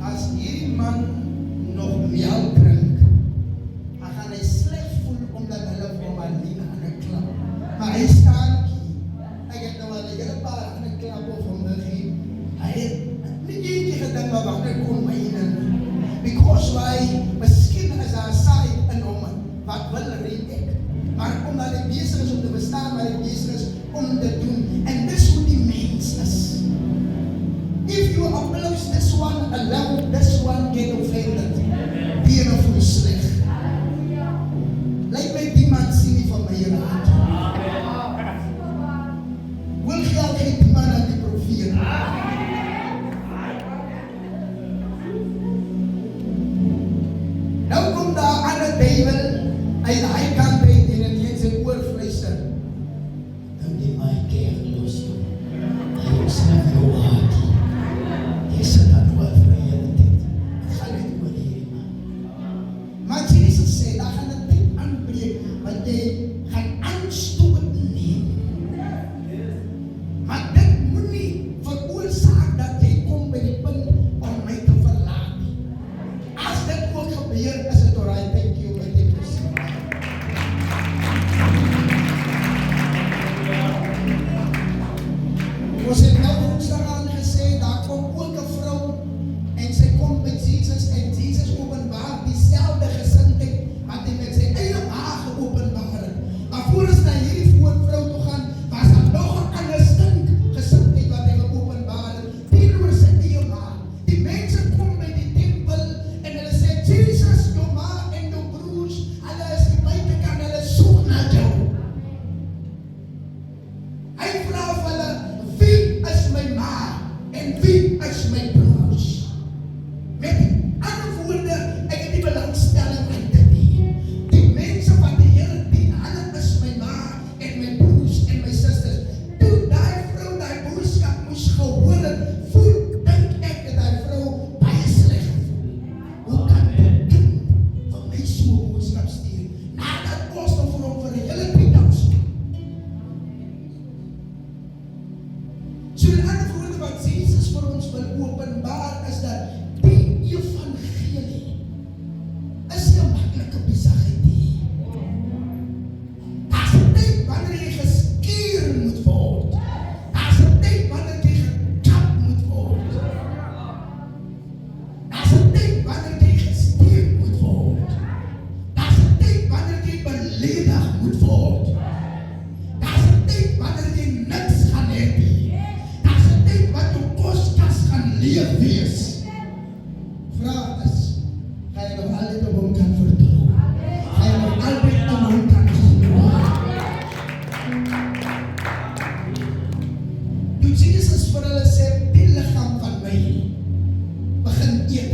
As hierdie man nog melk drink, dan gaan hy sleg voel omdat hulle vir hom alleen aan 'n klap. Maar hy staan hier. Ek het nou al 'n hele paar aan 'n klap of hom gegee. Hy het nie eendag gedink maar wat ek kon my in. Because why? Miskien is daar saai in hom wat wil red ek. Maar omdat hy besig is om te bestaan, maar hy besig is om te doen. En dis hoe die mens is. If you applaud this one, allow this one get offended. Weer of hoe sleg. Lyk my die man sien nie van my raad. Wil geld gee die man aan die profeet. Nou kom daar aan 'n duiwel uit daai kant uit en in sy oor fluister. Dan die my kerk los toe. Hy is na jou hart. Jy sit dan oor vir die hele tyd. Ek gaan net oor hierdie man. Maar Jesus sê, daar gaan 'n tyd aanbreek, want jy gaan aanstoot neem. Maar dit moet nie veroorsaak dat jy kom by die punt om my te verlaat nie. As dit ook gebeur, is dit alright, thank you, my dear person. Ons het nou woensdag aan gesê, daar kom ook 'n vrou en sy kom met Jesus en Jesus openbaar dieselfde gesindheid wat hy met sy eie maag geopenbaar het. Maar voor ons na hierdie vrou toe gaan, was daar nog 'n ander gesindheid wat hy geopenbaar het teenoor sy eie maag. Die mense kom by die tempel en hulle sê, Jesus, jou ma en jou broers, hulle is die buitekant, hulle soek na jou. Hy vra vir hulle, wie is my ma en wie is my broers? Met ander woorde, ek het nie belangstelling in dit nie. Die mense van die Here dien, hulle is my ma en my broers en my susters. Toe daai vrou daai boodskap moes gehoor het, voel dink ek dat daai vrou baie sleg gevoel. Hoe kan dit doen vir my so 'n boodskap stuur? Nadat ons nog vir hom vir die hele tyd dans. So in ander woorde wat Jesus vir ons wil openbaar is dat die evangelie is nie 'n maklike besigheid nie. Daar's 'n tyd wanneer jy geskeer moet word. Daar's 'n tyd wanneer jy gekap moet word. Daar's 'n tyd wanneer jy gesteek moet word. Daar's 'n tyd wanneer jy beledig moet word. Daar's 'n tyd wanneer jy niks gaan hê nie. Daar's 'n tyd wat jou koskas gaan leeg wees. Vraag is, ga jy nog altyd op hom kan vertrou? Ga jy nog altyd op hom kan glo? Toe Jesus vir hulle sê, die liggaam van my begin eet